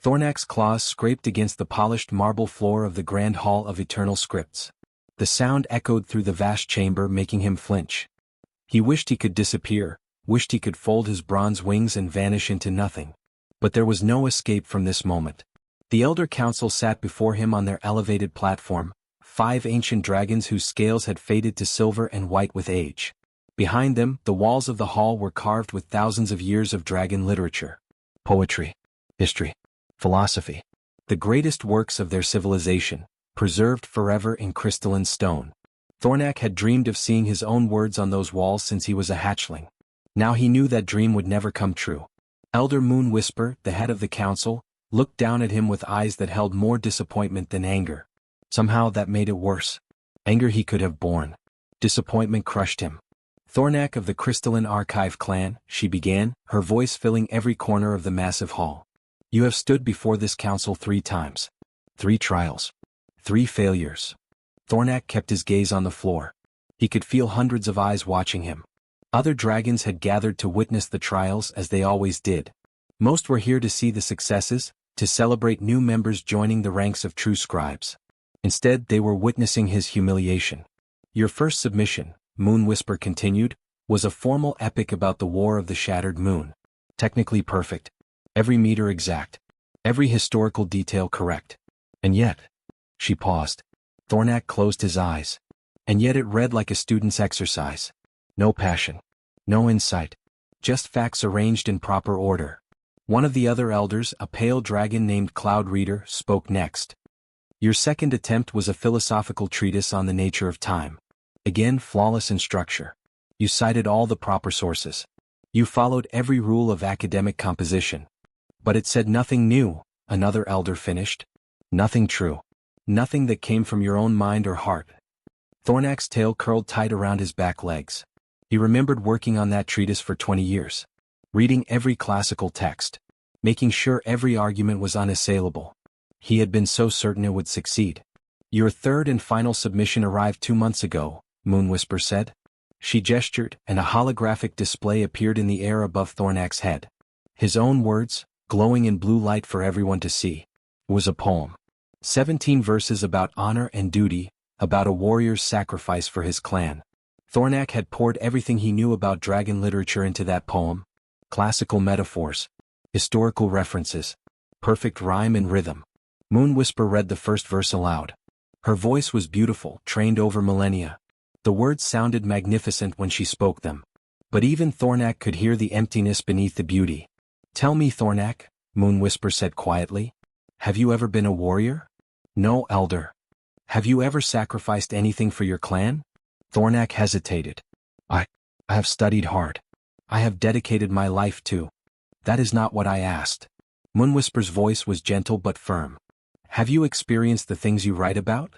Thornak's claws scraped against the polished marble floor of the grand hall of eternal scripts. The sound echoed through the vast chamber, making him flinch. He wished he could disappear, wished he could fold his bronze wings and vanish into nothing. But there was no escape from this moment. The Elder Council sat before him on their elevated platform, 5 ancient dragons whose scales had faded to silver and white with age. Behind them, the walls of the hall were carved with thousands of years of dragon literature, poetry, history, philosophy, the greatest works of their civilization, preserved forever in crystalline stone. Thornak had dreamed of seeing his own words on those walls since he was a hatchling. Now he knew that dream would never come true. Elder Moon Whisper, the head of the council, looked down at him with eyes that held more disappointment than anger. Somehow that made it worse. Anger he could have borne. Disappointment crushed him. Thornak of the Crystalline Archive clan, she began, her voice filling every corner of the massive hall. You have stood before this council 3 times. 3 trials. 3 failures. Thornak kept his gaze on the floor. He could feel hundreds of eyes watching him. Other dragons had gathered to witness the trials as they always did. Most were here to see the successes, to celebrate new members joining the ranks of true scribes. Instead, they were witnessing his humiliation. Your first submission, Moon Whisper continued, was a formal epic about the War of the Shattered Moon. Technically perfect. Every meter exact. Every historical detail correct. And yet... She paused. Thornak closed his eyes. And yet it read like a student's exercise. No passion. No insight. Just facts arranged in proper order. One of the other elders, a pale dragon named Cloud Reader, spoke next. Your second attempt was a philosophical treatise on the nature of time. Again, flawless in structure. You cited all the proper sources. You followed every rule of academic composition. But it said nothing new, another elder finished. Nothing true. Nothing that came from your own mind or heart. Thornak's tail curled tight around his back legs. He remembered working on that treatise for 20 years. Reading every classical text. Making sure every argument was unassailable. He had been so certain it would succeed. Your third and final submission arrived 2 months ago, Moon Whisper said. She gestured, and a holographic display appeared in the air above Thornak's head. His own words, glowing in blue light for everyone to see. It was a poem. 17 verses about honor and duty, about a warrior's sacrifice for his clan. Thornak had poured everything he knew about dragon literature into that poem. Classical metaphors. Historical references. Perfect rhyme and rhythm. Moon Whisper read the first verse aloud. Her voice was beautiful, trained over millennia. The words sounded magnificent when she spoke them. But even Thornak could hear the emptiness beneath the beauty. Tell me, Thornak, Moon Whisper said quietly. Have you ever been a warrior? No, Elder. Have you ever sacrificed anything for your clan? Thornak hesitated. I have studied hard. I have dedicated my life to. That is not what I asked. Moon Whisper's voice was gentle but firm. Have you experienced the things you write about?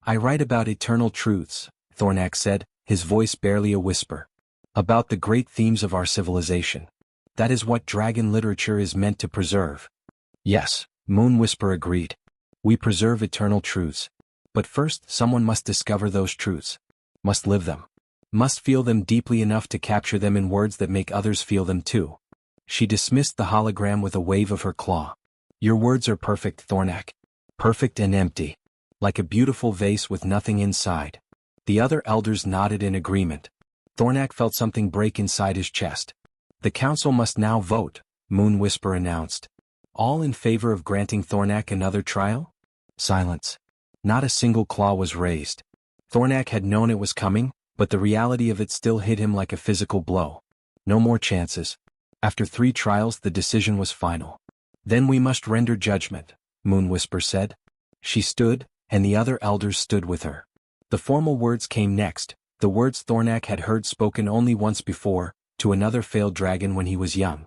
I write about eternal truths, Thornak said, his voice barely a whisper. About the great themes of our civilization. That is what dragon literature is meant to preserve. Yes, Moon Whisper agreed. We preserve eternal truths. But first, someone must discover those truths. Must live them. Must feel them deeply enough to capture them in words that make others feel them too. She dismissed the hologram with a wave of her claw. Your words are perfect, Thornak. Perfect and empty. Like a beautiful vase with nothing inside. The other elders nodded in agreement. Thornak felt something break inside his chest. The council must now vote, Moon Whisper announced. All in favor of granting Thornak another trial? Silence. Not a single claw was raised. Thornak had known it was coming, but the reality of it still hit him like a physical blow. No more chances. After 3 trials, the decision was final. Then we must render judgment, Moon Whisper said. She stood, and the other elders stood with her. The formal words came next, the words Thornak had heard spoken only once before, to another failed dragon when he was young.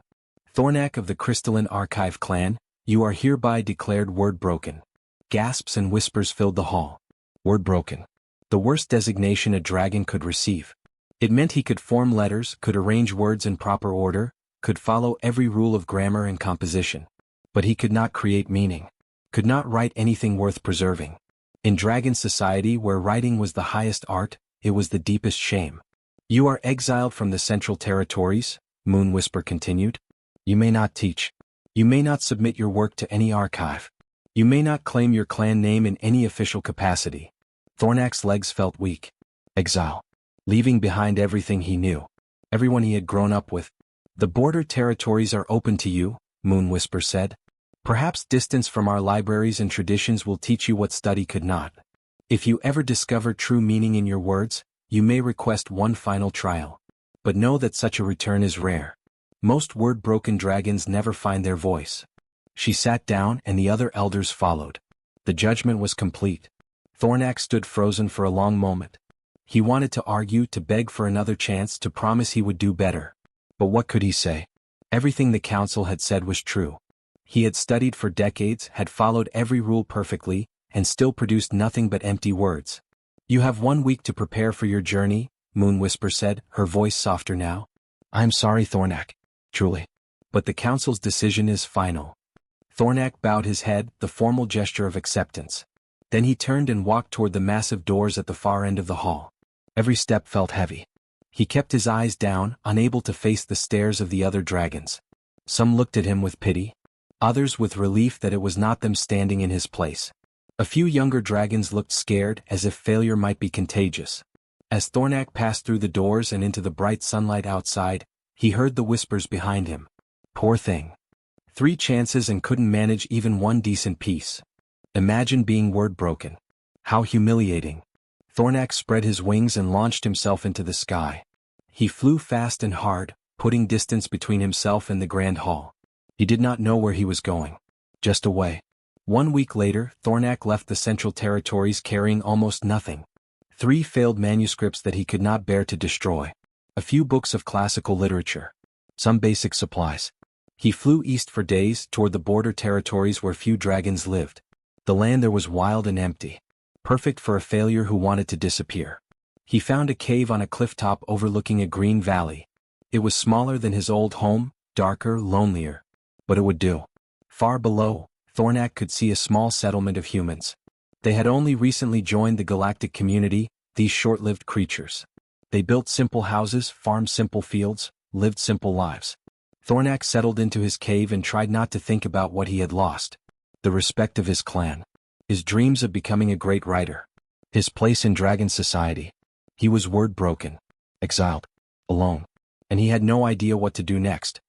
Thornak of the Crystalline Archive clan, you are hereby declared word broken. Gasps and whispers filled the hall. Word broken. The worst designation a dragon could receive. It meant he could form letters, could arrange words in proper order, could follow every rule of grammar and composition. But he could not create meaning. Could not write anything worth preserving. In dragon society where writing was the highest art, it was the deepest shame. You are exiled from the Central Territories, Moon Whisper continued. You may not teach. You may not submit your work to any archive. You may not claim your clan name in any official capacity. Thornak's legs felt weak. Exile. Leaving behind everything he knew. Everyone he had grown up with. The border territories are open to you, Moon Whisper said. Perhaps distance from our libraries and traditions will teach you what study could not. If you ever discover true meaning in your words, you may request one final trial. But know that such a return is rare. Most word-broken dragons never find their voice. She sat down and the other elders followed. The judgment was complete. Thornak stood frozen for a long moment. He wanted to argue, to beg for another chance, to promise he would do better. But what could he say? Everything the council had said was true. He had studied for decades, had followed every rule perfectly, and still produced nothing but empty words. You have 1 week to prepare for your journey, Moon Whisper said, her voice softer now. I'm sorry, Thornak. Truly. But the council's decision is final. Thornak bowed his head, the formal gesture of acceptance. Then he turned and walked toward the massive doors at the far end of the hall. Every step felt heavy. He kept his eyes down, unable to face the stares of the other dragons. Some looked at him with pity. Others with relief that it was not them standing in his place. A few younger dragons looked scared, as if failure might be contagious. As Thornak passed through the doors and into the bright sunlight outside, he heard the whispers behind him. Poor thing. 3 chances and couldn't manage even one decent piece. Imagine being word-broken. How humiliating. Thornak spread his wings and launched himself into the sky. He flew fast and hard, putting distance between himself and the Grand Hall. He did not know where he was going. Just away. 1 week later, Thornak left the Central Territories carrying almost nothing. 3 failed manuscripts that he could not bear to destroy. A few books of classical literature. Some basic supplies. He flew east for days, toward the border territories where few dragons lived. The land there was wild and empty. Perfect for a failure who wanted to disappear. He found a cave on a clifftop overlooking a green valley. It was smaller than his old home, darker, lonelier. But it would do. Far below, Thornak could see a small settlement of humans. They had only recently joined the galactic community, these short-lived creatures. They built simple houses, farmed simple fields, lived simple lives. Thornak settled into his cave and tried not to think about what he had lost. The respect of his clan. His dreams of becoming a great writer. His place in dragon society. He was word-broken. Exiled. Alone. And he had no idea what to do next.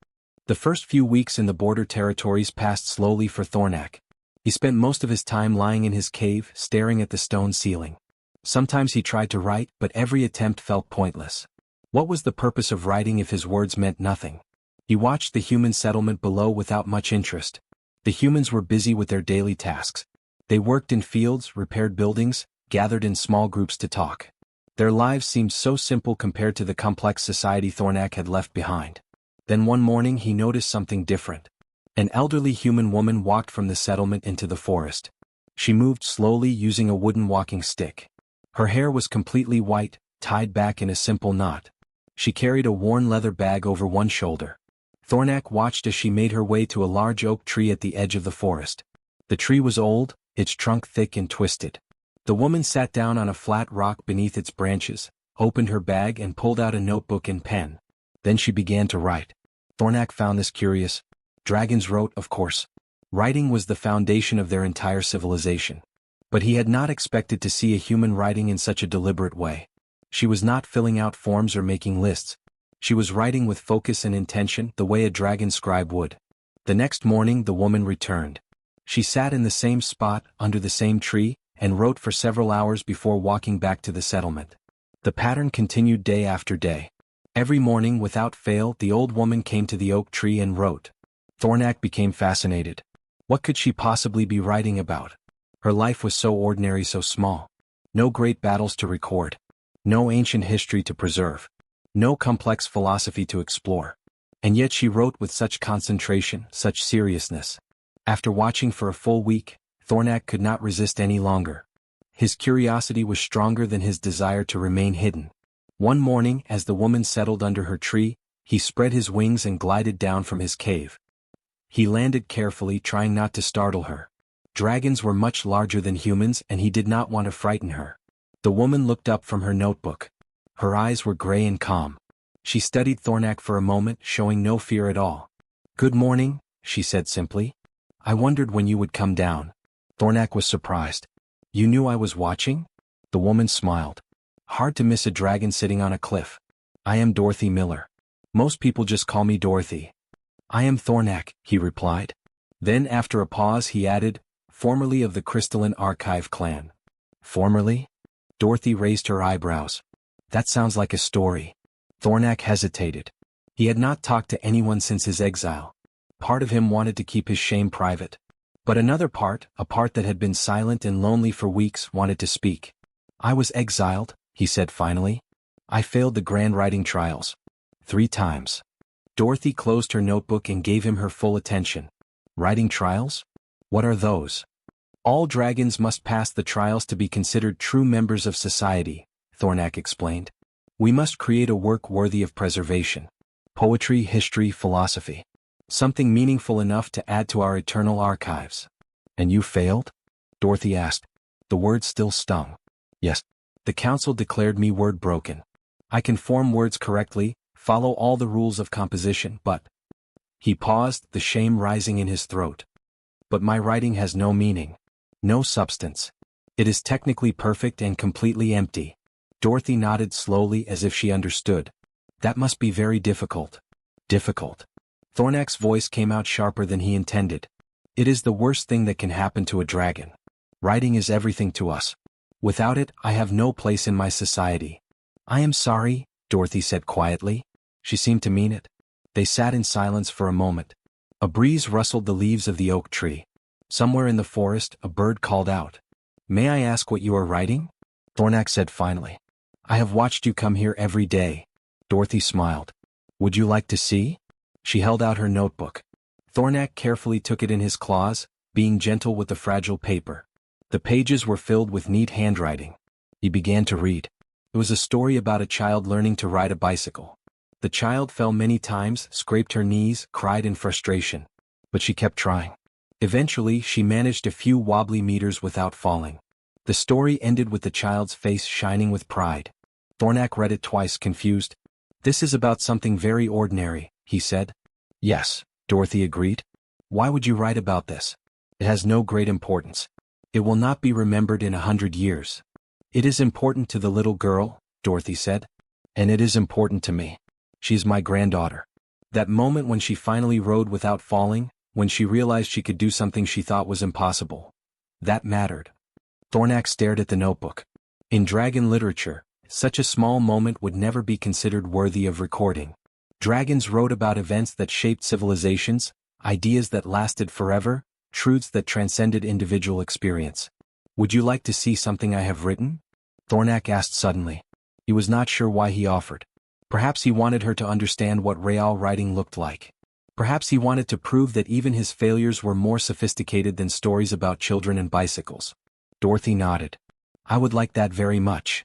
The first few weeks in the border territories passed slowly for Thornak. He spent most of his time lying in his cave, staring at the stone ceiling. Sometimes he tried to write, but every attempt felt pointless. What was the purpose of writing if his words meant nothing? He watched the human settlement below without much interest. The humans were busy with their daily tasks. They worked in fields, repaired buildings, gathered in small groups to talk. Their lives seemed so simple compared to the complex society Thornak had left behind. Then one morning he noticed something different. An elderly human woman walked from the settlement into the forest. She moved slowly using a wooden walking stick. Her hair was completely white, tied back in a simple knot. She carried a worn leather bag over one shoulder. Thornak watched as she made her way to a large oak tree at the edge of the forest. The tree was old, its trunk thick and twisted. The woman sat down on a flat rock beneath its branches, opened her bag and pulled out a notebook and pen. Then she began to write. Thornak found this curious. Dragons wrote, of course. Writing was the foundation of their entire civilization. But he had not expected to see a human writing in such a deliberate way. She was not filling out forms or making lists. She was writing with focus and intention, the way a dragon scribe would. The next morning the woman returned. She sat in the same spot, under the same tree, and wrote for several hours before walking back to the settlement. The pattern continued day after day. Every morning, without fail, the old woman came to the oak tree and wrote. Thornak became fascinated. What could she possibly be writing about? Her life was so ordinary, so small. No great battles to record. No ancient history to preserve. No complex philosophy to explore. And yet she wrote with such concentration, such seriousness. After watching for a full week, Thornak could not resist any longer. His curiosity was stronger than his desire to remain hidden. One morning, as the woman settled under her tree, he spread his wings and glided down from his cave. He landed carefully, trying not to startle her. Dragons were much larger than humans and he did not want to frighten her. The woman looked up from her notebook. Her eyes were gray and calm. She studied Thornak for a moment, showing no fear at all. "Good morning," she said simply. I wondered when you would come down. Thornak was surprised. You knew I was watching? The woman smiled. Hard to miss a dragon sitting on a cliff. I am Dorothy Miller. Most people just call me Dorothy. I am Thornak, he replied. Then after a pause he added, formerly of the Crystalline Archive clan. Formerly? Dorothy raised her eyebrows. That sounds like a story. Thornak hesitated. He had not talked to anyone since his exile. Part of him wanted to keep his shame private. But another part, a part that had been silent and lonely for weeks, wanted to speak. I was exiled, he said finally. I failed the grand writing trials. 3 times. Dorothy closed her notebook and gave him her full attention. Writing trials? What are those? All dragons must pass the trials to be considered true members of society, Thornak explained. We must create a work worthy of preservation. Poetry, history, philosophy. Something meaningful enough to add to our eternal archives. And you failed? Dorothy asked. The words still stung. Yes. The council declared me word broken. I can form words correctly, follow all the rules of composition, but... He paused, the shame rising in his throat. But my writing has no meaning. No substance. It is technically perfect and completely empty. Dorothy nodded slowly as if she understood. That must be very difficult. Difficult. Thornak's voice came out sharper than he intended. It is the worst thing that can happen to a dragon. Writing is everything to us. Without it, I have no place in my society. I am sorry, Dorothy said quietly. She seemed to mean it. They sat in silence for a moment. A breeze rustled the leaves of the oak tree. Somewhere in the forest, a bird called out. May I ask what you are writing? Thornak said finally. I have watched you come here every day. Dorothy smiled. Would you like to see? She held out her notebook. Thornak carefully took it in his claws, being gentle with the fragile paper. The pages were filled with neat handwriting. He began to read. It was a story about a child learning to ride a bicycle. The child fell many times, scraped her knees, cried in frustration. But she kept trying. Eventually, she managed a few wobbly meters without falling. The story ended with the child's face shining with pride. Thornak read it twice, confused. This is about something very ordinary, he said. Yes, Dorothy agreed. Why would you write about this? It has no great importance. It will not be remembered in 100 years. It is important to the little girl, Dorothy said. And it is important to me. She's my granddaughter. That moment when she finally rode without falling, when she realized she could do something she thought was impossible. That mattered. Thornak stared at the notebook. In dragon literature, such a small moment would never be considered worthy of recording. Dragons wrote about events that shaped civilizations, ideas that lasted forever, truths that transcended individual experience. Would you like to see something I have written? Thornak asked suddenly. He was not sure why he offered. Perhaps he wanted her to understand what real writing looked like. Perhaps he wanted to prove that even his failures were more sophisticated than stories about children and bicycles. Dorothy nodded. I would like that very much.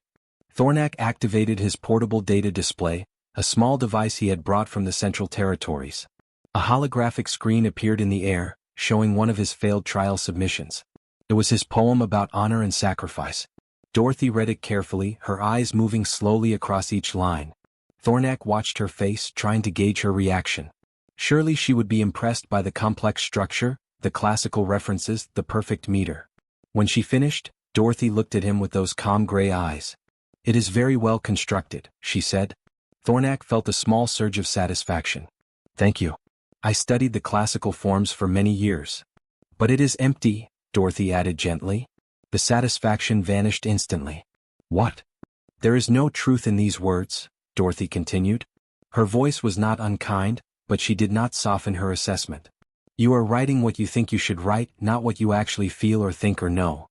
Thornak activated his portable data display, a small device he had brought from the Central Territories. A holographic screen appeared in the air, showing one of his failed trial submissions. It was his poem about honor and sacrifice. Dorothy read it carefully, her eyes moving slowly across each line. Thornak watched her face, trying to gauge her reaction. Surely she would be impressed by the complex structure, the classical references, the perfect meter. When she finished, Dorothy looked at him with those calm gray eyes. It is very well constructed, she said. Thornak felt a small surge of satisfaction. Thank you. I studied the classical forms for many years. But it is empty, Dorothy added gently. The satisfaction vanished instantly. What? There is no truth in these words, Dorothy continued. Her voice was not unkind, but she did not soften her assessment. You are writing what you think you should write, not what you actually feel or think or know.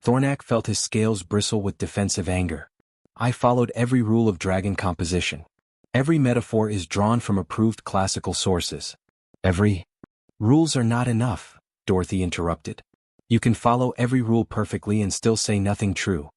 Thornak felt his scales bristle with defensive anger. I followed every rule of dragon composition. Every metaphor is drawn from approved classical sources. Rules are not enough, Dorothy interrupted. You can follow every rule perfectly and still say nothing true.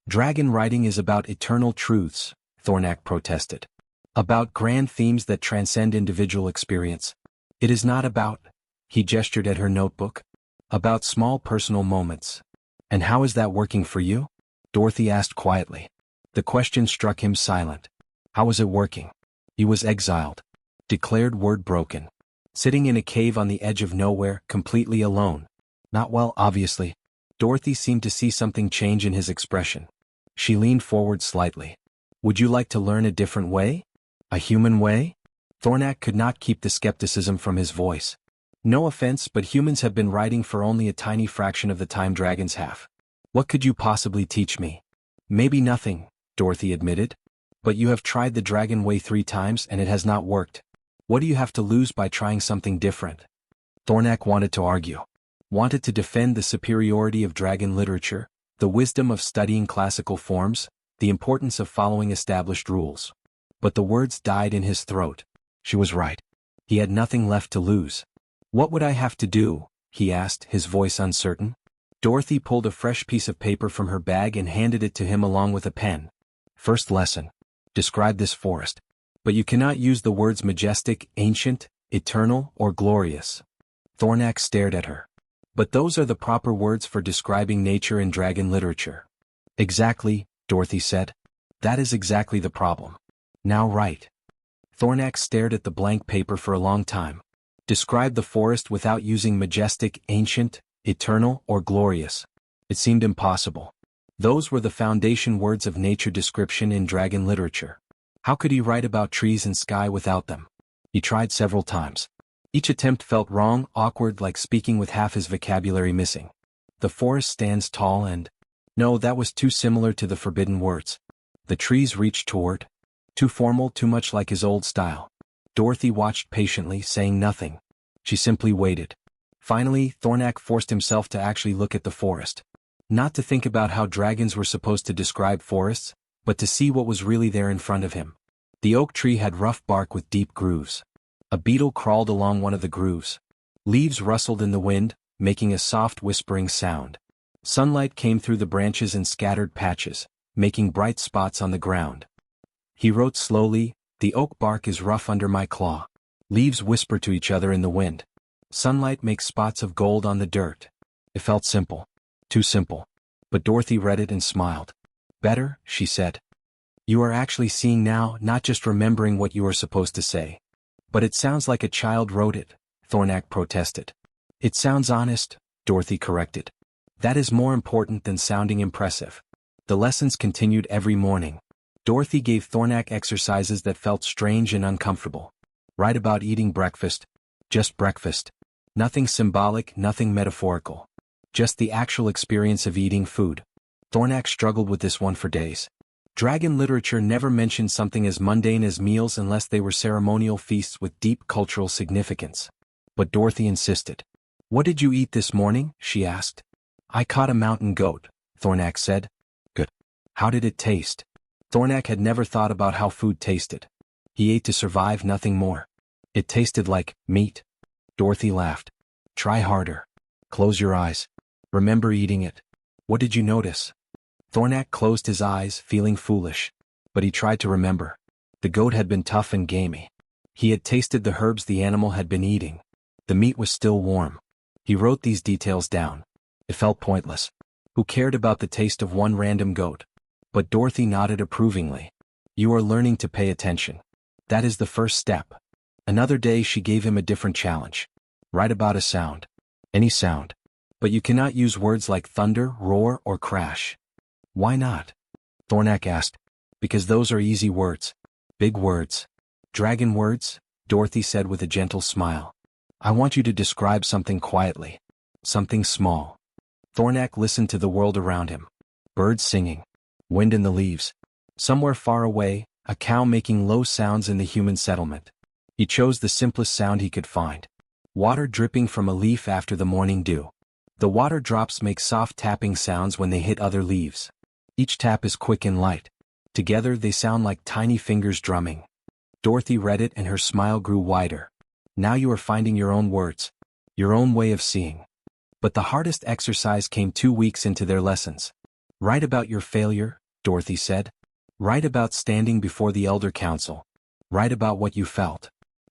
Dragon writing is about eternal truths, Thornak protested. About grand themes that transcend individual experience. It is not about, he gestured at her notebook, about small personal moments. And how is that working for you? Dorothy asked quietly. The question struck him silent. How was it working? He was exiled. Declared word broken. Sitting in a cave on the edge of nowhere, completely alone. Not well, obviously. Dorothy seemed to see something change in his expression. She leaned forward slightly. Would you like to learn a different way? A human way? Thornak could not keep the skepticism from his voice. No offense, but humans have been writing for only a tiny fraction of the time dragons have. What could you possibly teach me? Maybe nothing, Dorothy admitted. But you have tried the dragon way 3 times and it has not worked. What do you have to lose by trying something different? Thornak wanted to argue. Wanted to defend the superiority of dragon literature, the wisdom of studying classical forms, the importance of following established rules. But the words died in his throat. She was right. He had nothing left to lose. What would I have to do? He asked, his voice uncertain. Dorothy pulled a fresh piece of paper from her bag and handed it to him along with a pen. First lesson. Describe this forest. But you cannot use the words majestic, ancient, eternal, or glorious. Thornak stared at her. But those are the proper words for describing nature in dragon literature. Exactly, Dorothy said. That is exactly the problem. Now write. Thornak stared at the blank paper for a long time. Describe the forest without using majestic, ancient, eternal, or glorious. It seemed impossible. Those were the foundation words of nature description in dragon literature. How could he write about trees and sky without them? He tried several times. Each attempt felt wrong, awkward, like speaking with half his vocabulary missing. The forest stands tall and... No, that was too similar to the forbidden words. The trees reached toward... Too formal, too much like his old style. Dorothy watched patiently, saying nothing. She simply waited. Finally, Thornak forced himself to actually look at the forest. Not to think about how dragons were supposed to describe forests, but to see what was really there in front of him. The oak tree had rough bark with deep grooves. A beetle crawled along one of the grooves. Leaves rustled in the wind, making a soft whispering sound. Sunlight came through the branches in scattered patches, making bright spots on the ground. He wrote slowly, "The oak bark is rough under my claw. Leaves whisper to each other in the wind. Sunlight makes spots of gold on the dirt." It felt simple. Too simple. But Dorothy read it and smiled. "Better," she said. "You are actually seeing now, not just remembering what you are supposed to say." "But it sounds like a child wrote it," Thornak protested. "It sounds honest," Dorothy corrected. "That is more important than sounding impressive." The lessons continued every morning. Dorothy gave Thornak exercises that felt strange and uncomfortable. Write about eating breakfast. Just breakfast. Nothing symbolic, nothing metaphorical. Just the actual experience of eating food. Thornak struggled with this one for days. Dragon literature never mentioned something as mundane as meals unless they were ceremonial feasts with deep cultural significance. But Dorothy insisted. "What did you eat this morning?" she asked. "I caught a mountain goat," Thornak said. "Good. How did it taste?" Thornak had never thought about how food tasted. He ate to survive, nothing more. "It tasted like meat." Dorothy laughed. "Try harder. Close your eyes. Remember eating it." "What did you notice?" Thornak closed his eyes, feeling foolish. But he tried to remember. The goat had been tough and gamey. He had tasted the herbs the animal had been eating. The meat was still warm. He wrote these details down. It felt pointless. Who cared about the taste of one random goat? But Dorothy nodded approvingly. "You are learning to pay attention. That is the first step." Another day she gave him a different challenge. Write about a sound. Any sound. But you cannot use words like thunder, roar, or crash. "Why not?" Thornak asked. "Because those are easy words. Big words. Dragon words," Dorothy said with a gentle smile. "I want you to describe something quietly. Something small." Thornak listened to the world around him. Birds singing. Wind in the leaves. Somewhere far away, a cow making low sounds in the human settlement. He chose the simplest sound he could find. Water dripping from a leaf after the morning dew. The water drops make soft tapping sounds when they hit other leaves. Each tap is quick and light. Together they sound like tiny fingers drumming. Dorothy read it and her smile grew wider. Now you are finding your own words. Your own way of seeing. But the hardest exercise came 2 weeks into their lessons. "Write about your failure," Dorothy said. "Write about standing before the Elder Council. Write about what you felt."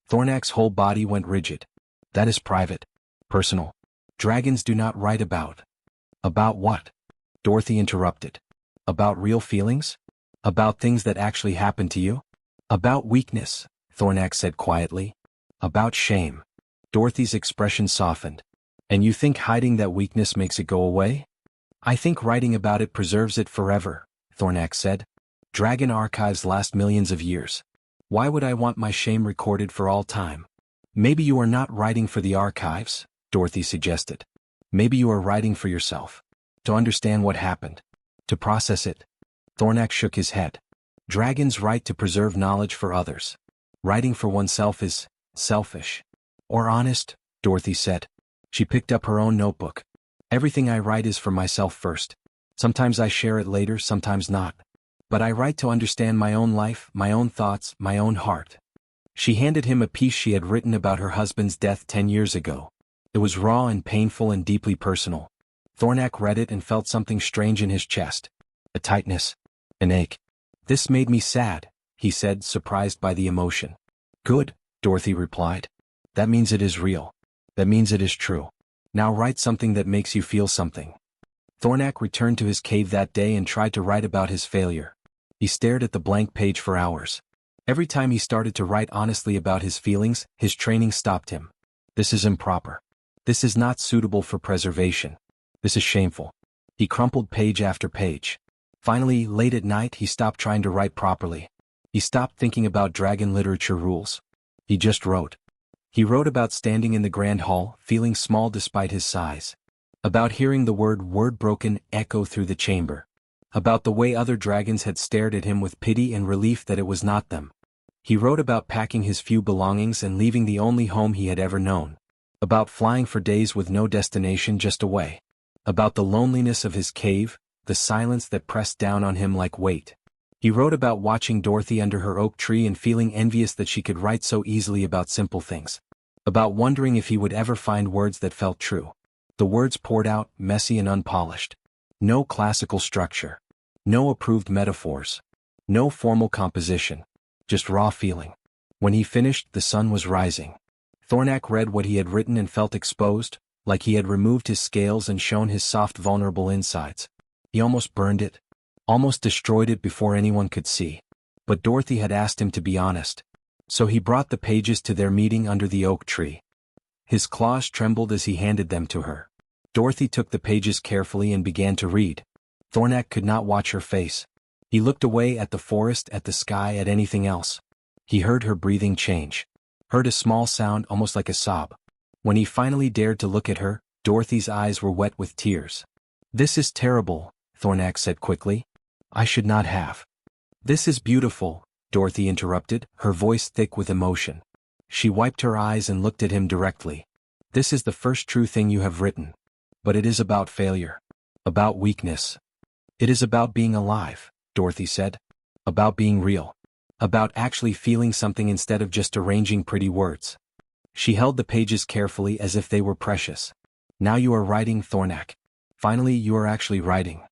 Thornak's whole body went rigid. "That is private. Personal. Dragons do not write about." "About what?" Dorothy interrupted. "About real feelings? About things that actually happened to you?" "About weakness," Thornak said quietly. "About shame. Dorothy's expression softened. And you think hiding that weakness makes it go away? I think writing about it preserves it forever, Thornak said. Dragon archives last millions of years. Why would I want my shame recorded for all time? Maybe you are not writing for the archives, Dorothy suggested. Maybe you are writing for yourself. To understand what happened. To process it. Thornak shook his head. Dragons write to preserve knowledge for others. Writing for oneself is selfish. Or honest, Dorothy said. She picked up her own notebook. Everything I write is for myself first. Sometimes I share it later, sometimes not. But I write to understand my own life, my own thoughts, my own heart. She handed him a piece she had written about her husband's death 10 years ago. It was raw and painful and deeply personal. Thornak read it and felt something strange in his chest. A tightness. An ache. This made me sad, he said, surprised by the emotion. Good, Dorothy replied. That means it is real. That means it is true. Now write something that makes you feel something. Thornak returned to his cave that day and tried to write about his failure. He stared at the blank page for hours. Every time he started to write honestly about his feelings, his training stopped him. This is improper. This is not suitable for preservation. This is shameful. He crumpled page after page. Finally, late at night, he stopped trying to write properly. He stopped thinking about dragon literature rules. He just wrote. He wrote about standing in the grand hall, feeling small despite his size. About hearing the word broken echo through the chamber. About the way other dragons had stared at him with pity and relief that it was not them. He wrote about packing his few belongings and leaving the only home he had ever known. About flying for days with no destination, just away. About the loneliness of his cave, the silence that pressed down on him like weight. He wrote about watching Dorothy under her oak tree and feeling envious that she could write so easily about simple things. About wondering if he would ever find words that felt true. The words poured out, messy and unpolished. No classical structure. No approved metaphors. No formal composition. Just raw feeling. When he finished, the sun was rising. Thornak read what he had written and felt exposed, like he had removed his scales and shown his soft, vulnerable insides. He almost burned it. Almost destroyed it before anyone could see. But Dorothy had asked him to be honest. So he brought the pages to their meeting under the oak tree. His claws trembled as he handed them to her. Dorothy took the pages carefully and began to read. Thornak could not watch her face. He looked away at the forest, at the sky, at anything else. He heard her breathing change. Heard a small sound almost like a sob. When he finally dared to look at her, Dorothy's eyes were wet with tears. This is terrible, Thornak said quickly. I should not have. This is beautiful, Dorothy interrupted, her voice thick with emotion. She wiped her eyes and looked at him directly. This is the first true thing you have written. But it is about failure. About weakness. It is about being alive, Dorothy said. About being real. About actually feeling something instead of just arranging pretty words. She held the pages carefully as if they were precious. Now you are writing, Thornak. Finally, you are actually writing.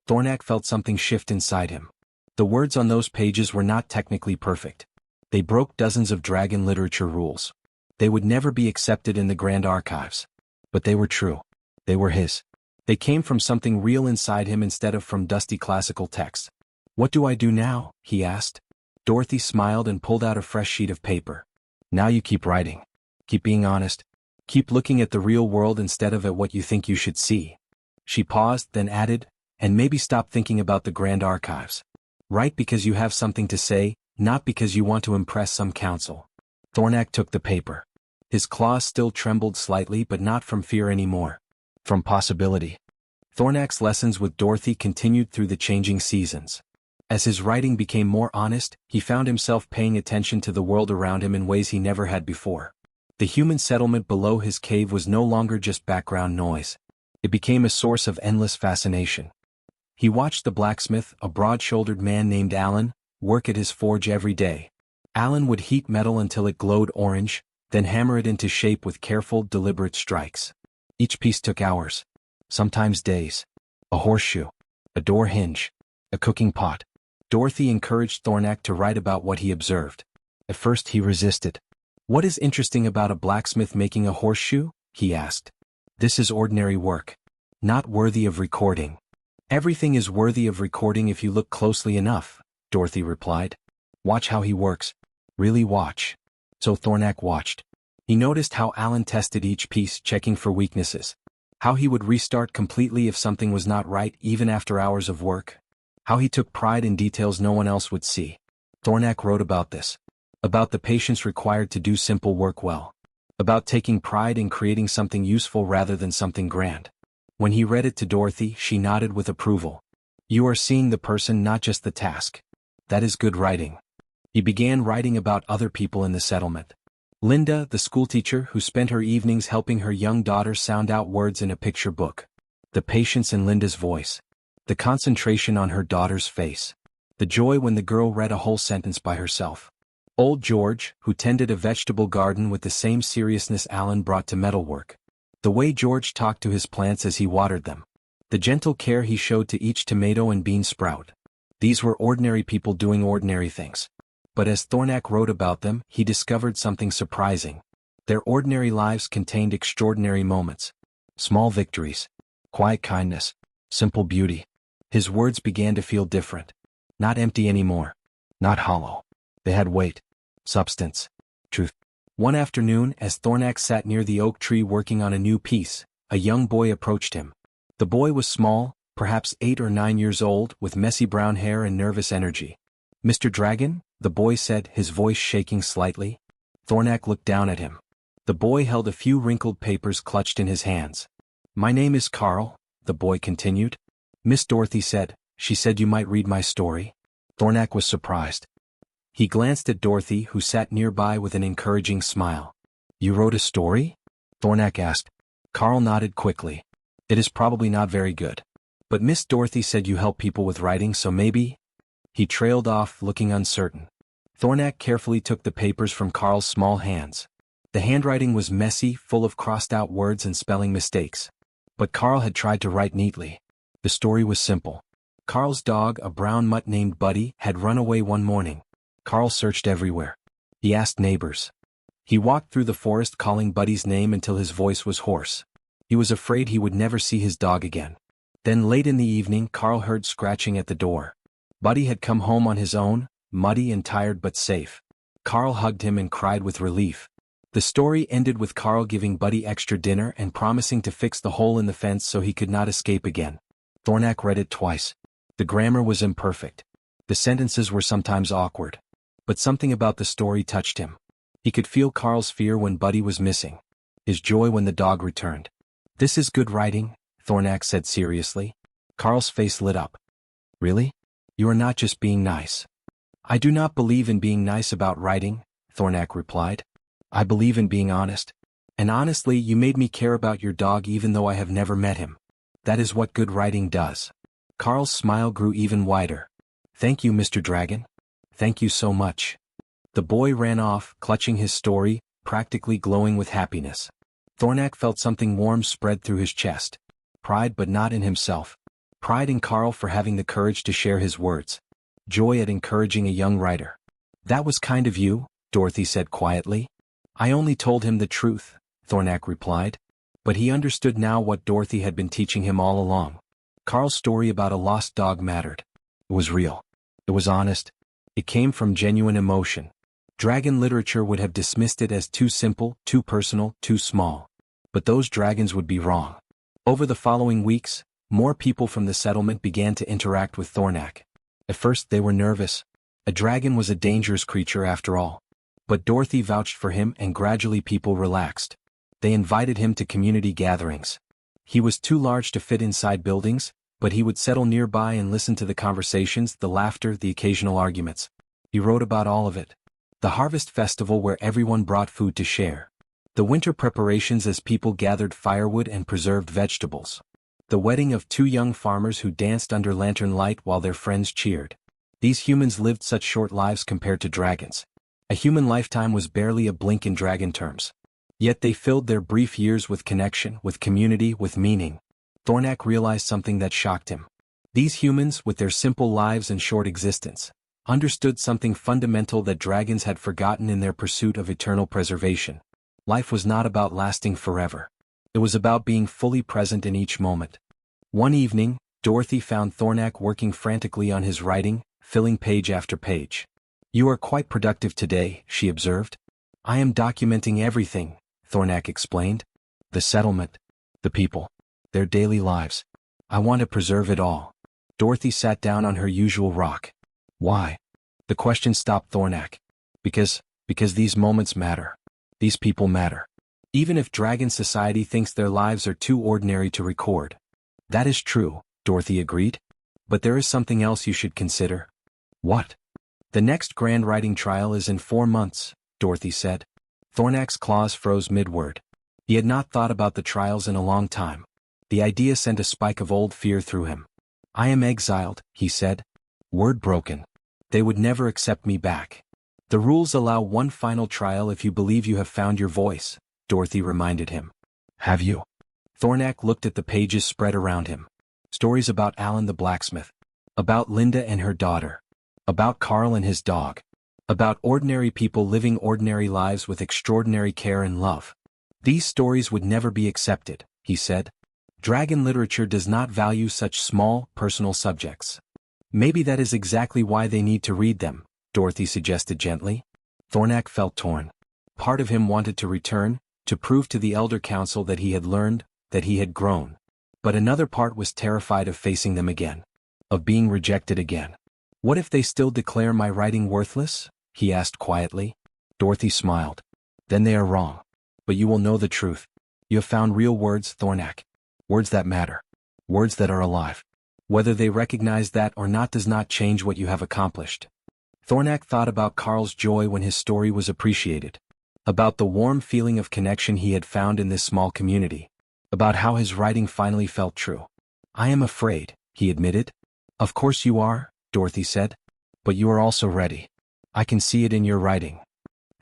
Thornak felt something shift inside him. The words on those pages were not technically perfect. They broke dozens of dragon literature rules. They would never be accepted in the grand archives. But they were true. They were his. They came from something real inside him instead of from dusty classical text. What do I do now? He asked. Dorothy smiled and pulled out a fresh sheet of paper. Now you keep writing. Keep being honest. Keep looking at the real world instead of at what you think you should see. She paused, then added, and maybe stop thinking about the grand archives. Write because you have something to say, not because you want to impress some council. Thornak took the paper. His claws still trembled slightly, but not from fear anymore. From possibility. Thornak's lessons with Dorothy continued through the changing seasons. As his writing became more honest, he found himself paying attention to the world around him in ways he never had before. The human settlement below his cave was no longer just background noise. It became a source of endless fascination. He watched the blacksmith, a broad-shouldered man named Alan, work at his forge every day. Alan would heat metal until it glowed orange, then hammer it into shape with careful, deliberate strikes. Each piece took hours, sometimes days. A horseshoe, a door hinge, a cooking pot. Dorothy encouraged Thornak to write about what he observed. At first he resisted. What is interesting about a blacksmith making a horseshoe? He asked. This is ordinary work. Not worthy of recording. Everything is worthy of recording if you look closely enough, Dorothy replied. Watch how he works. Really watch. So Thornak watched. He noticed how Alan tested each piece, checking for weaknesses. How he would restart completely if something was not right even after hours of work. How he took pride in details no one else would see. Thornak wrote about this. About the patience required to do simple work well. About taking pride in creating something useful rather than something grand. When he read it to Dorothy, she nodded with approval. You are seeing the person, not just the task. That is good writing. He began writing about other people in the settlement. Linda, the schoolteacher who spent her evenings helping her young daughter sound out words in a picture book. The patience in Linda's voice. The concentration on her daughter's face. The joy when the girl read a whole sentence by herself. Old George, who tended a vegetable garden with the same seriousness Alan brought to metalwork. The way George talked to his plants as he watered them. The gentle care he showed to each tomato and bean sprout. These were ordinary people doing ordinary things. But as Thornak wrote about them, he discovered something surprising. Their ordinary lives contained extraordinary moments. Small victories. Quiet kindness. Simple beauty. His words began to feel different. Not empty anymore. Not hollow. They had weight. Substance. Truth. One afternoon, as Thornak sat near the oak tree working on a new piece, a young boy approached him. The boy was small, perhaps 8 or 9 years old, with messy brown hair and nervous energy. Mr. Dragon? The boy said, his voice shaking slightly. Thornak looked down at him. The boy held a few wrinkled papers clutched in his hands. My name is Carl, the boy continued. Miss Dorothy said, she said you might read my story. Thornak was surprised. He glanced at Dorothy, who sat nearby with an encouraging smile. You wrote a story? Thornak asked. Carl nodded quickly. It is probably not very good. But Miss Dorothy said you help people with writing, so maybe? He trailed off, looking uncertain. Thornak carefully took the papers from Carl's small hands. The handwriting was messy, full of crossed-out words and spelling mistakes. But Carl had tried to write neatly. The story was simple. Carl's dog, a brown mutt named Buddy, had run away one morning. Carl searched everywhere. He asked neighbors. He walked through the forest calling Buddy's name until his voice was hoarse. He was afraid he would never see his dog again. Then late in the evening, Carl heard scratching at the door. Buddy had come home on his own, muddy and tired but safe. Carl hugged him and cried with relief. The story ended with Carl giving Buddy extra dinner and promising to fix the hole in the fence so he could not escape again. Thornak read it twice. The grammar was imperfect. The sentences were sometimes awkward. But something about the story touched him. He could feel Carl's fear when Buddy was missing. His joy when the dog returned. This is good writing, Thornak said seriously. Carl's face lit up. Really? You are not just being nice. I do not believe in being nice about writing, Thornak replied. I believe in being honest. And honestly, you made me care about your dog even though I have never met him. That is what good writing does. Carl's smile grew even wider. Thank you, Mr. Dragon. Thank you so much. The boy ran off, clutching his story, practically glowing with happiness. Thornak felt something warm spread through his chest. Pride, but not in himself. Pride in Carl for having the courage to share his words. Joy at encouraging a young writer. That was kind of you, Dorothy said quietly. I only told him the truth, Thornak replied. But he understood now what Dorothy had been teaching him all along. Carl's story about a lost dog mattered. It was real. It was honest. It came from genuine emotion. Dragon literature would have dismissed it as too simple, too personal, too small. But those dragons would be wrong. Over the following weeks, more people from the settlement began to interact with Thornak. At first they were nervous. A dragon was a dangerous creature after all. But Dorothy vouched for him and gradually people relaxed. They invited him to community gatherings. He was too large to fit inside buildings, but he would settle nearby and listen to the conversations, the laughter, the occasional arguments. He wrote about all of it. The harvest festival where everyone brought food to share. The winter preparations as people gathered firewood and preserved vegetables. The wedding of 2 young farmers who danced under lantern light while their friends cheered. These humans lived such short lives compared to dragons. A human lifetime was barely a blink in dragon terms. Yet they filled their brief years with connection, with community, with meaning. Thornak realized something that shocked him. These humans, with their simple lives and short existence, understood something fundamental that dragons had forgotten in their pursuit of eternal preservation. Life was not about lasting forever. It was about being fully present in each moment. One evening, Dorothy found Thornak working frantically on his writing, filling page after page. You are quite productive today, she observed. I am documenting everything, Thornak explained. The settlement, the people, their daily lives. I want to preserve it all. Dorothy sat down on her usual rock. Why? The question stopped Thornak. Because these moments matter. These people matter. Even if Dragon Society thinks their lives are too ordinary to record. That is true, Dorothy agreed. But there is something else you should consider. What? The next grand writing trial is in 4 months, Dorothy said. Thornak's claws froze mid-word. He had not thought about the trials in a long time. The idea sent a spike of old fear through him. I am exiled, he said. Word broken. They would never accept me back. The rules allow one final trial if you believe you have found your voice, Dorothy reminded him. Have you? Thornak looked at the pages spread around him. Stories about Alan the blacksmith. About Linda and her daughter. About Carl and his dog. About ordinary people living ordinary lives with extraordinary care and love. These stories would never be accepted, he said. Dragon literature does not value such small, personal subjects. Maybe that is exactly why they need to read them, Dorothy suggested gently. Thornak felt torn. Part of him wanted to return, to prove to the Elder Council that he had learned, that he had grown. But another part was terrified of facing them again. Of being rejected again. What if they still declare my writing worthless? He asked quietly. Dorothy smiled. Then they are wrong. But you will know the truth. You have found real words, Thornak. Words that matter. Words that are alive. Whether they recognize that or not does not change what you have accomplished. Thornak thought about Carl's joy when his story was appreciated. About the warm feeling of connection he had found in this small community. About how his writing finally felt true. I am afraid, he admitted. Of course you are, Dorothy said. But you are also ready. I can see it in your writing.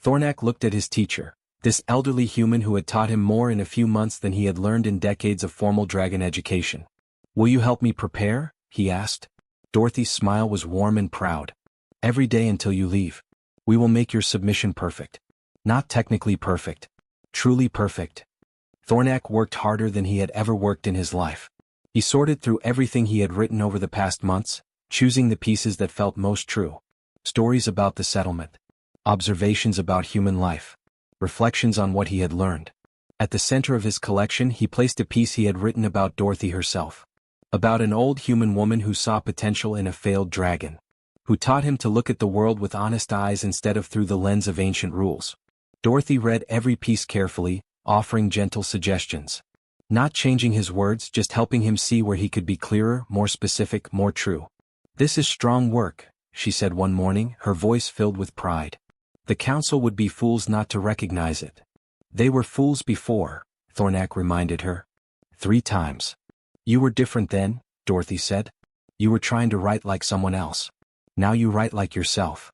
Thornak looked at his teacher, this elderly human who had taught him more in a few months than he had learned in decades of formal dragon education. Will you help me prepare? He asked. Dorothy's smile was warm and proud. Every day until you leave. We will make your submission perfect. Not technically perfect. Truly perfect. Thornak worked harder than he had ever worked in his life. He sorted through everything he had written over the past months, choosing the pieces that felt most true. Stories about the settlement. Observations about human life. Reflections on what he had learned. At the center of his collection he placed a piece he had written about Dorothy herself. About an old human woman who saw potential in a failed dragon. Who taught him to look at the world with honest eyes instead of through the lens of ancient rules. Dorothy read every piece carefully, offering gentle suggestions. Not changing his words, just helping him see where he could be clearer, more specific, more true. This is strong work, she said one morning, her voice filled with pride. The council would be fools not to recognize it. They were fools before, Thornak reminded her. 3 times. You were different then, Dorothy said. You were trying to write like someone else. Now you write like yourself.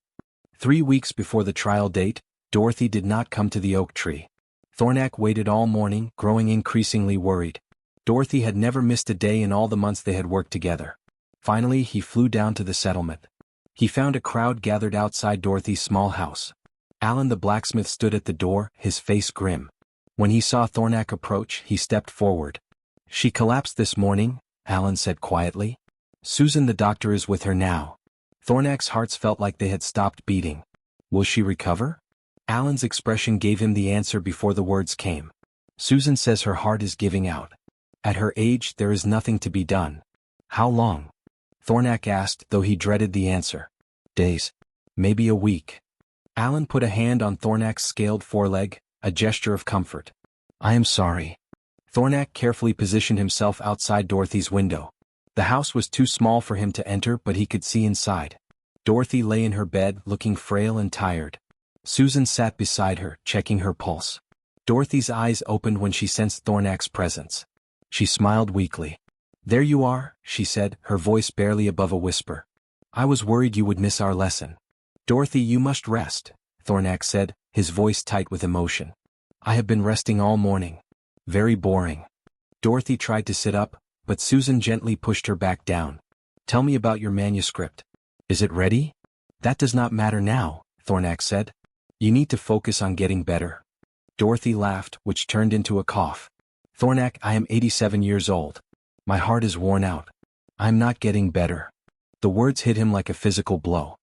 3 weeks before the trial date, Dorothy did not come to the oak tree. Thornak waited all morning, growing increasingly worried. Dorothy had never missed a day in all the months they had worked together. Finally he flew down to the settlement. He found a crowd gathered outside Dorothy's small house. Alan the blacksmith stood at the door, his face grim. When he saw Thornak approach, he stepped forward. She collapsed this morning, Alan said quietly. Susan the doctor is with her now. Thornak's hearts felt like they had stopped beating. Will she recover? Alan's expression gave him the answer before the words came. Susan says her heart is giving out. At her age there is nothing to be done. How long? Thornak asked, though he dreaded the answer. Days. Maybe a week. Alan put a hand on Thornak's scaled foreleg, a gesture of comfort. I am sorry. Thornak carefully positioned himself outside Dorothy's window. The house was too small for him to enter, but he could see inside. Dorothy lay in her bed, looking frail and tired. Susan sat beside her, checking her pulse. Dorothy's eyes opened when she sensed Thornak's presence. She smiled weakly. There you are, she said, her voice barely above a whisper. I was worried you would miss our lesson. Dorothy, you must rest, Thornak said, his voice tight with emotion. I have been resting all morning. Very boring. Dorothy tried to sit up, but Susan gently pushed her back down. Tell me about your manuscript. Is it ready? That does not matter now, Thornak said. You need to focus on getting better. Dorothy laughed, which turned into a cough. Thornak, I am 87 years old. My heart is worn out. I am not getting better. The words hit him like a physical blow.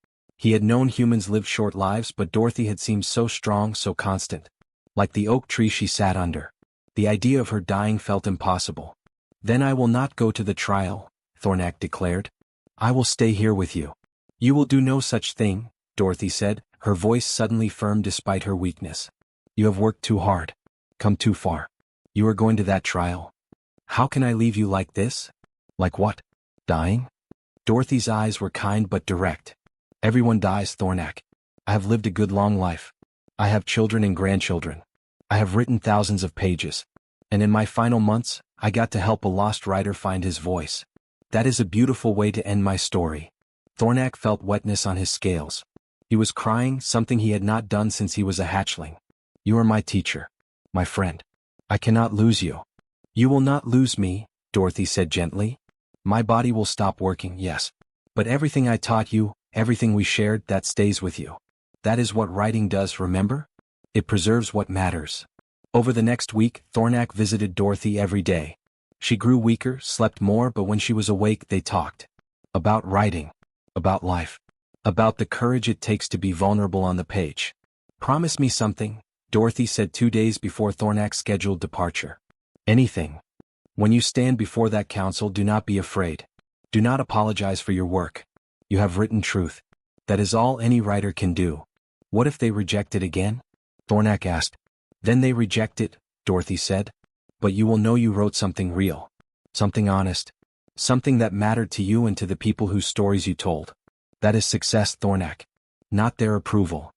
He had known humans lived short lives, but Dorothy had seemed so strong, so constant. Like the oak tree she sat under. The idea of her dying felt impossible. "Then I will not go to the trial," Thornak declared. "I will stay here with you." "You will do no such thing," Dorothy said, her voice suddenly firm despite her weakness. "You have worked too hard. Come too far. You are going to that trial. How can I leave you like this?" "Like what? Dying?" Dorothy's eyes were kind but direct. "Everyone dies, Thornak. I have lived a good long life. I have children and grandchildren. I have written thousands of pages. And in my final months, I got to help a lost writer find his voice. That is a beautiful way to end my story." Thornak felt wetness on his scales. He was crying, something he had not done since he was a hatchling. "You are my teacher. My friend. I cannot lose you." "You will not lose me," Dorothy said gently. "My body will stop working, yes. But everything I taught you, everything we shared, that stays with you. That is what writing does, remember? It preserves what matters." Over the next week, Thornak visited Dorothy every day. She grew weaker, slept more, but when she was awake they talked. About writing. About life. About the courage it takes to be vulnerable on the page. "Promise me something," Dorothy said 2 days before Thornak's scheduled departure. "Anything. When you stand before that council, do not be afraid. Do not apologize for your work. You have written truth. That is all any writer can do." "What if they reject it again?" Thornak asked. "Then they reject it," Dorothy said. "But you will know you wrote something real. Something honest. Something that mattered to you and to the people whose stories you told. That is success, Thornak. Not their approval."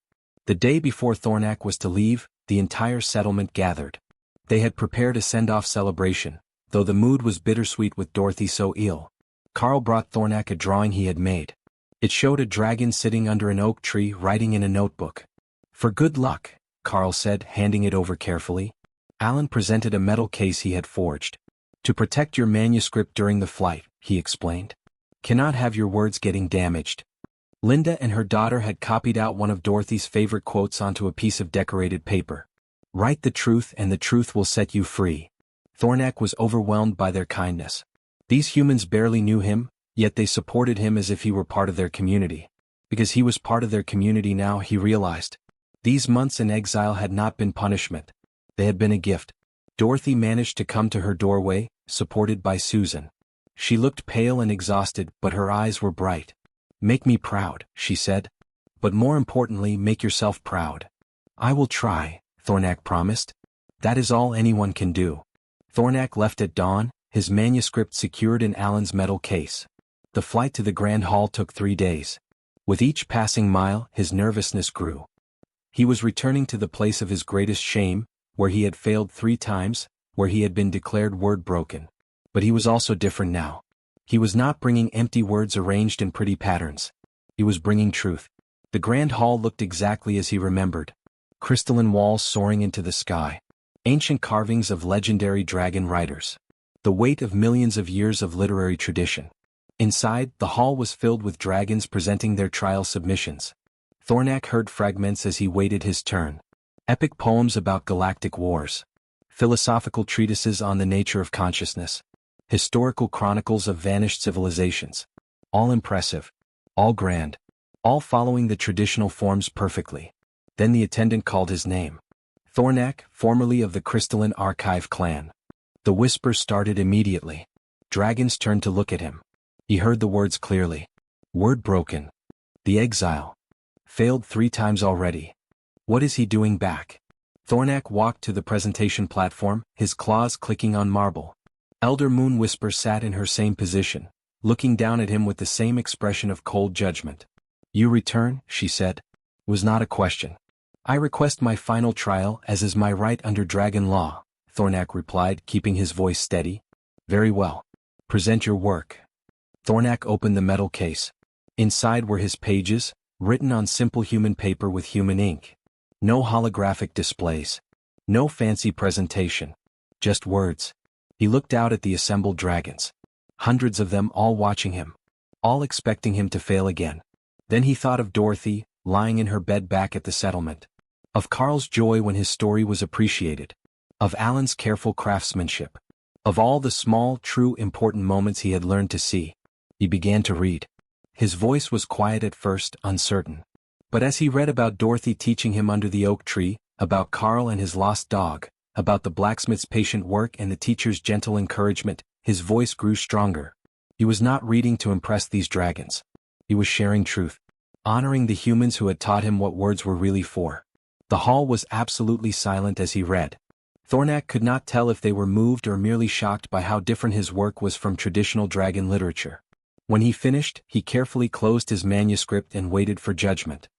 The day before Thornak was to leave, the entire settlement gathered. They had prepared a send-off celebration, though the mood was bittersweet with Dorothy so ill. Carl brought Thornak a drawing he had made. It showed a dragon sitting under an oak tree writing in a notebook. "For good luck," Carl said, handing it over carefully. Alan presented a metal case he had forged. "To protect your manuscript during the flight," he explained. "Cannot have your words getting damaged." Linda and her daughter had copied out one of Dorothy's favorite quotes onto a piece of decorated paper. "Write the truth and the truth will set you free." Thornak was overwhelmed by their kindness. These humans barely knew him, yet they supported him as if he were part of their community. Because he was part of their community now, he realized. These months in exile had not been punishment. They had been a gift. Dorothy managed to come to her doorway, supported by Susan. She looked pale and exhausted, but her eyes were bright. "Make me proud," she said. "But more importantly, make yourself proud." "I will try," Thornak promised. "That is all anyone can do." Thornak left at dawn, his manuscript secured in Alan's metal case. The flight to the Grand Hall took 3 days. With each passing mile, his nervousness grew. He was returning to the place of his greatest shame, where he had failed 3 times, where he had been declared word broken. But he was also different now. He was not bringing empty words arranged in pretty patterns. He was bringing truth. The Grand Hall looked exactly as he remembered. Crystalline walls soaring into the sky. Ancient carvings of legendary dragon riders. The weight of millions of years of literary tradition. Inside, the hall was filled with dragons presenting their trial submissions. Thornak heard fragments as he waited his turn. Epic poems about galactic wars. Philosophical treatises on the nature of consciousness. Historical chronicles of vanished civilizations. All impressive. All grand. All following the traditional forms perfectly. Then the attendant called his name. Thornak, formerly of the Crystalline Archive clan. The whisper started immediately. Dragons turned to look at him. He heard the words clearly. Word broken. The exile. Failed 3 times already. What is he doing back? Thornak walked to the presentation platform, his claws clicking on marble. Elder Moon Whisper sat in her same position, looking down at him with the same expression of cold judgment. "You return," she said. "Was not a question." "I request my final trial, as is my right under dragon law," Thornak replied, keeping his voice steady. "Very well. Present your work." Thornak opened the metal case. Inside were his pages, written on simple human paper with human ink. No holographic displays. No fancy presentation. Just words. He looked out at the assembled dragons. Hundreds of them all watching him. All expecting him to fail again. Then he thought of Dorothy, lying in her bed back at the settlement. Of Carl's joy when his story was appreciated. Of Alan's careful craftsmanship. Of all the small, true, important moments he had learned to see. He began to read. His voice was quiet at first, uncertain. But as he read about Dorothy teaching him under the oak tree, about Carl and his lost dog, about the blacksmith's patient work and the teacher's gentle encouragement, his voice grew stronger. He was not reading to impress these dragons. He was sharing truth, honoring the humans who had taught him what words were really for. The hall was absolutely silent as he read. Thornak could not tell if they were moved or merely shocked by how different his work was from traditional dragon literature. When he finished, he carefully closed his manuscript and waited for judgment.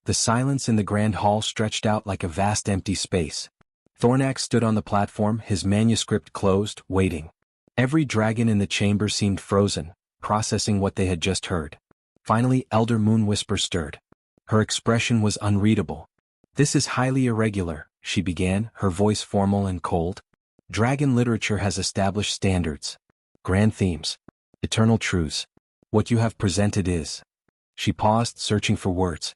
The silence in the grand hall stretched out like a vast empty space. Thornak stood on the platform, his manuscript closed, waiting. Every dragon in the chamber seemed frozen, processing what they had just heard. Finally, Elder Moonwhisper stirred. Her expression was unreadable. "This is highly irregular," she began, her voice formal and cold. "Dragon literature has established standards, grand themes, eternal truths. What you have presented is..." She paused, searching for words.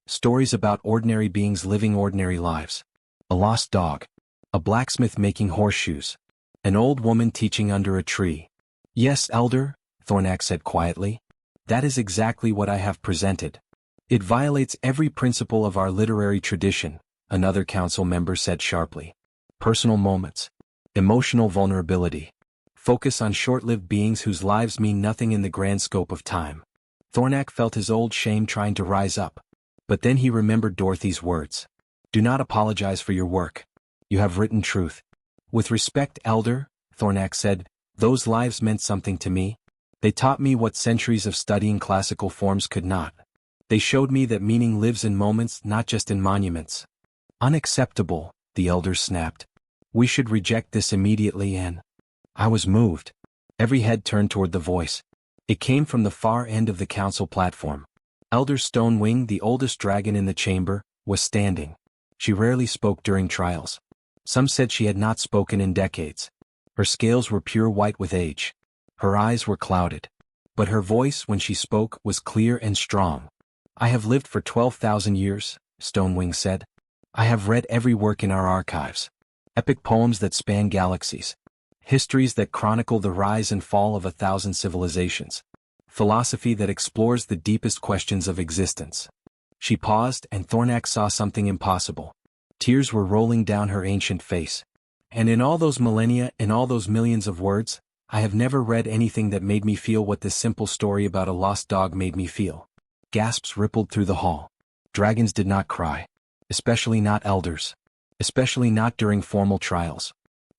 "Stories about ordinary beings living ordinary lives. A lost dog. A blacksmith making horseshoes. An old woman teaching under a tree." "Yes, Elder," Thornak said quietly. "That is exactly what I have presented." "It violates every principle of our literary tradition," another council member said sharply. "Personal moments. Emotional vulnerability. Focus on short-lived beings whose lives mean nothing in the grand scope of time." Thornak felt his old shame trying to rise up. But then he remembered Dorothy's words. "Do not apologize for your work. You have written truth." "With respect, Elder," Thornak said, "those lives meant something to me. They taught me what centuries of studying classical forms could not. They showed me that meaning lives in moments, not just in monuments." "Unacceptable," the elders snapped. "We should reject this immediately and..." I was moved. Every head turned toward the voice. It came from the far end of the council platform. Elder Stonewing, the oldest dragon in the chamber, was standing. She rarely spoke during trials. Some said she had not spoken in decades. Her scales were pure white with age. Her eyes were clouded. But her voice, when she spoke, was clear and strong. "I have lived for 12,000 years, Stonewing said. I have read every work in our archives. Epic poems that span galaxies. Histories that chronicle the rise and fall of 1,000 civilizations. Philosophy that explores the deepest questions of existence." She paused, and Thornak saw something impossible. Tears were rolling down her ancient face. "And in all those millennia, in all those millions of words, I have never read anything that made me feel what this simple story about a lost dog made me feel." Gasps rippled through the hall. Dragons did not cry. Especially not elders. Especially not during formal trials.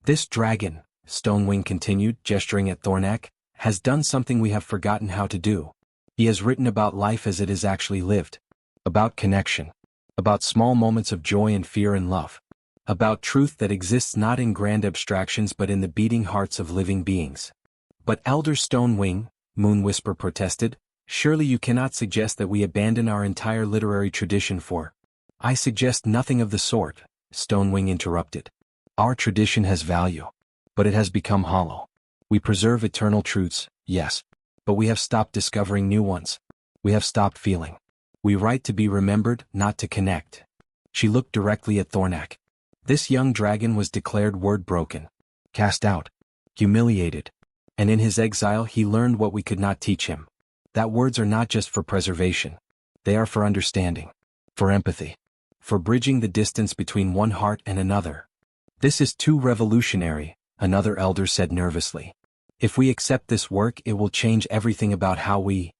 "This dragon," Stonewing continued, gesturing at Thornak, "has done something we have forgotten how to do. He has written about life as it is actually lived. About connection. About small moments of joy and fear and love. About truth that exists not in grand abstractions but in the beating hearts of living beings." "But Elder Stonewing," Moonwhisper protested, "surely you cannot suggest that we abandon our entire literary tradition for..." "I suggest nothing of the sort," Stonewing interrupted. "Our tradition has value. But it has become hollow. We preserve eternal truths, yes. But we have stopped discovering new ones. We have stopped feeling. We write to be remembered, not to connect." She looked directly at Thornak. This young dragon was declared word-broken. Cast out. Humiliated. And in his exile he learned what we could not teach him. That words are not just for preservation. They are for understanding. For empathy. For bridging the distance between one heart and another. "This is too revolutionary," another elder said nervously. "If we accept this work, it will change everything about how we..."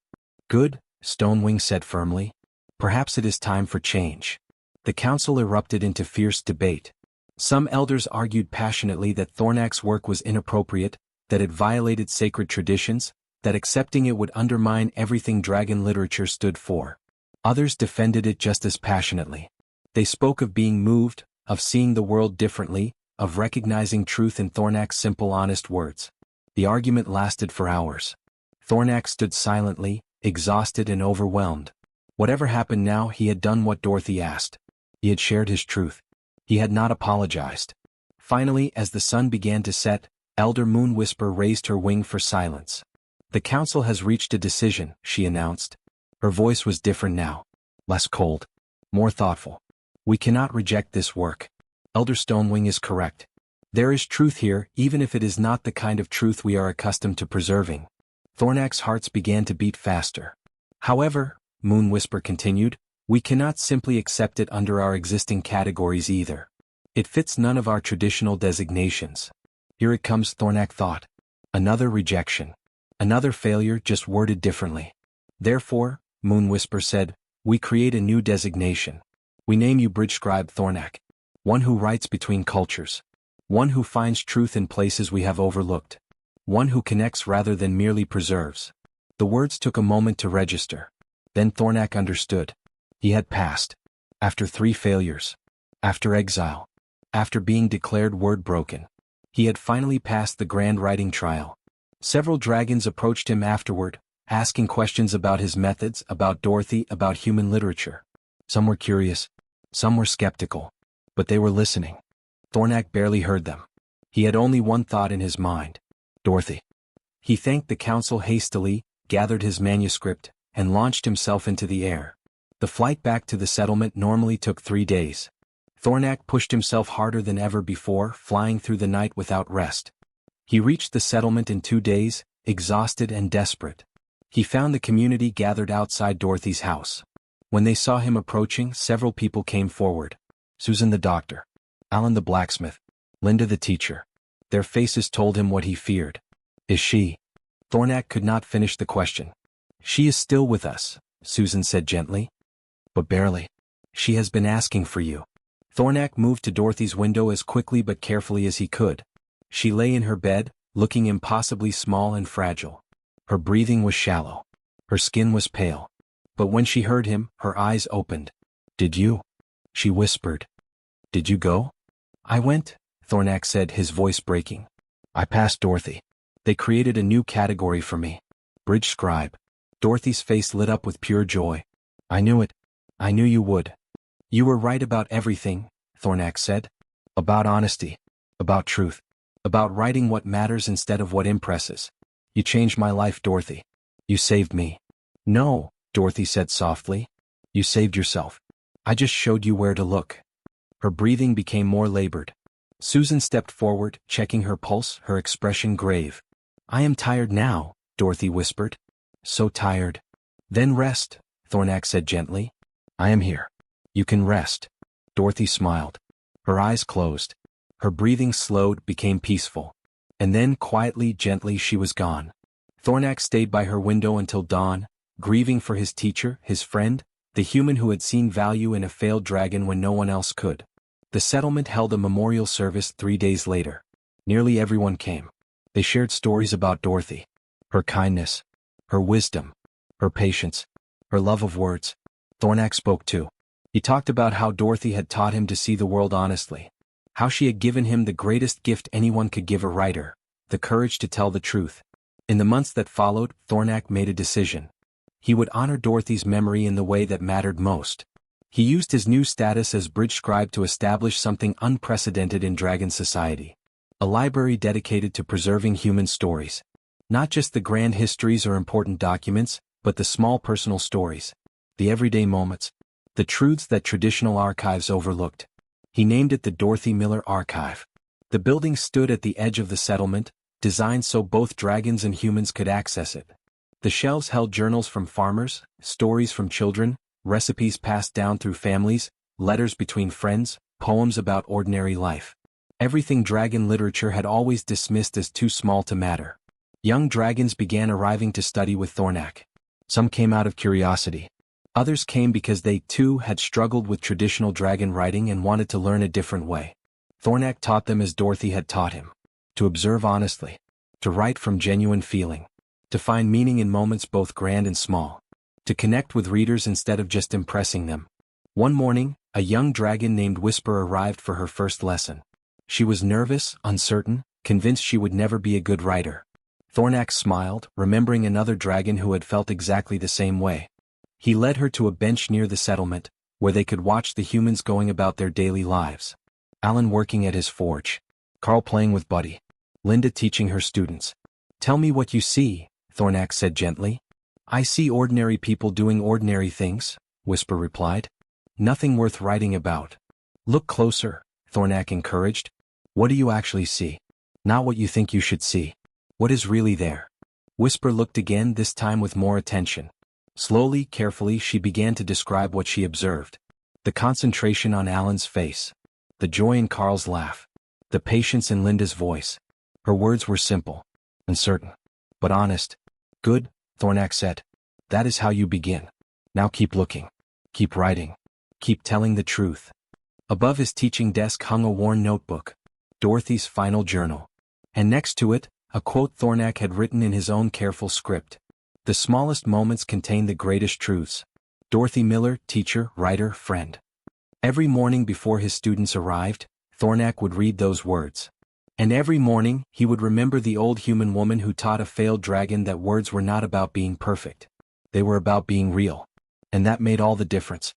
"Good," Stonewing said firmly. "Perhaps it is time for change." The council erupted into fierce debate. Some elders argued passionately that Thornak's work was inappropriate, that it violated sacred traditions, that accepting it would undermine everything dragon literature stood for. Others defended it just as passionately. They spoke of being moved, of seeing the world differently, of recognizing truth in Thornak's simple, honest words. The argument lasted for hours. Thornak stood silently, exhausted and overwhelmed. Whatever happened now, he had done what Dorothy asked. He had shared his truth. He had not apologized. Finally, as the sun began to set, Elder Moonwhisper raised her wing for silence. "The council has reached a decision," she announced. Her voice was different now. Less cold. More thoughtful. "We cannot reject this work. Elder Stonewing is correct. There is truth here, even if it is not the kind of truth we are accustomed to preserving." Thornak's hearts began to beat faster. However, Moon Whisper continued, we cannot simply accept it under our existing categories either. It fits none of our traditional designations. Here it comes, Thornak thought. Another rejection. Another failure, just worded differently. Therefore, Moon Whisper said, we create a new designation. We name you Bridge Scribe Thornak. One who writes between cultures. One who finds truth in places we have overlooked. One who connects rather than merely preserves. The words took a moment to register. Then Thornak understood. He had passed. After 3 failures. After exile. After being declared word broken. He had finally passed the grand writing trial. Several dragons approached him afterward, asking questions about his methods, about Dorothy, about human literature. Some were curious. Some were skeptical. But they were listening. Thornak barely heard them. He had only one thought in his mind. Dorothy. He thanked the council hastily, gathered his manuscript, and launched himself into the air. The flight back to the settlement normally took 3 days. Thornak pushed himself harder than ever before, flying through the night without rest. He reached the settlement in 2 days, exhausted and desperate. He found the community gathered outside Dorothy's house. When they saw him approaching, several people came forward. Susan the doctor, Alan the blacksmith, Linda the teacher. Their faces told him what he feared. Is she? Thornak could not finish the question. She is still with us, Susan said gently. But barely. She has been asking for you. Thornak moved to Dorothy's window as quickly but carefully as he could. She lay in her bed, looking impossibly small and fragile. Her breathing was shallow. Her skin was pale. But when she heard him, her eyes opened. Did you? She whispered. Did you go? I went, Thornak said, his voice breaking. I passed Dorothy. They created a new category for me. Bridge Scribe. Dorothy's face lit up with pure joy. I knew it. I knew you would. You were right about everything, Thornak said. About honesty. About truth. About writing what matters instead of what impresses. You changed my life, Dorothy. You saved me. No, Dorothy said softly. You saved yourself. I just showed you where to look. Her breathing became more labored. Susan stepped forward, checking her pulse, her expression grave. I am tired now, Dorothy whispered. So tired. Then rest, Thornak said gently. I am here. You can rest. Dorothy smiled. Her eyes closed. Her breathing slowed, became peaceful. And then, quietly, gently, she was gone. Thornak stayed by her window until dawn, grieving for his teacher, his friend, the human who had seen value in a failed dragon when no one else could. The settlement held a memorial service 3 days later. Nearly everyone came. They shared stories about Dorothy. Her kindness. Her wisdom. Her patience. Her love of words. Thornak spoke too. He talked about how Dorothy had taught him to see the world honestly. How she had given him the greatest gift anyone could give a writer, the courage to tell the truth. In the months that followed, Thornak made a decision. He would honor Dorothy's memory in the way that mattered most. He used his new status as Bridge Scribe to establish something unprecedented in dragon society. A library dedicated to preserving human stories. Not just the grand histories or important documents, but the small personal stories. The everyday moments. The truths that traditional archives overlooked. He named it the Dorothy Miller Archive. The building stood at the edge of the settlement, designed so both dragons and humans could access it. The shelves held journals from farmers, stories from children, recipes passed down through families, letters between friends, poems about ordinary life. Everything dragon literature had always dismissed as too small to matter. Young dragons began arriving to study with Thornak. Some came out of curiosity. Others came because they, too, had struggled with traditional dragon writing and wanted to learn a different way. Thornak taught them as Dorothy had taught him. To observe honestly. To write from genuine feeling. To find meaning in moments both grand and small. To connect with readers instead of just impressing them. One morning, a young dragon named Whisper arrived for her first lesson. She was nervous, uncertain, convinced she would never be a good writer. Thornak smiled, remembering another dragon who had felt exactly the same way. He led her to a bench near the settlement, where they could watch the humans going about their daily lives. Alan working at his forge. Carl playing with Buddy. Linda teaching her students. Tell me what you see, Thornak said gently. I see ordinary people doing ordinary things, Whisper replied. Nothing worth writing about. Look closer, Thornak encouraged. What do you actually see? Not what you think you should see. What is really there? Whisper looked again, this time with more attention. Slowly, carefully, she began to describe what she observed. The concentration on Alan's face. The joy in Carl's laugh. The patience in Linda's voice. Her words were simple. Uncertain. But honest. Good, Thornak said. That is how you begin. Now keep looking. Keep writing. Keep telling the truth. Above his teaching desk hung a worn notebook. Dorothy's final journal. And next to it, a quote Thornak had written in his own careful script. The smallest moments contain the greatest truths. Dorothy Miller, teacher, writer, friend. Every morning before his students arrived, Thornak would read those words. And every morning, he would remember the old human woman who taught a failed dragon that words were not about being perfect. They were about being real. And that made all the difference.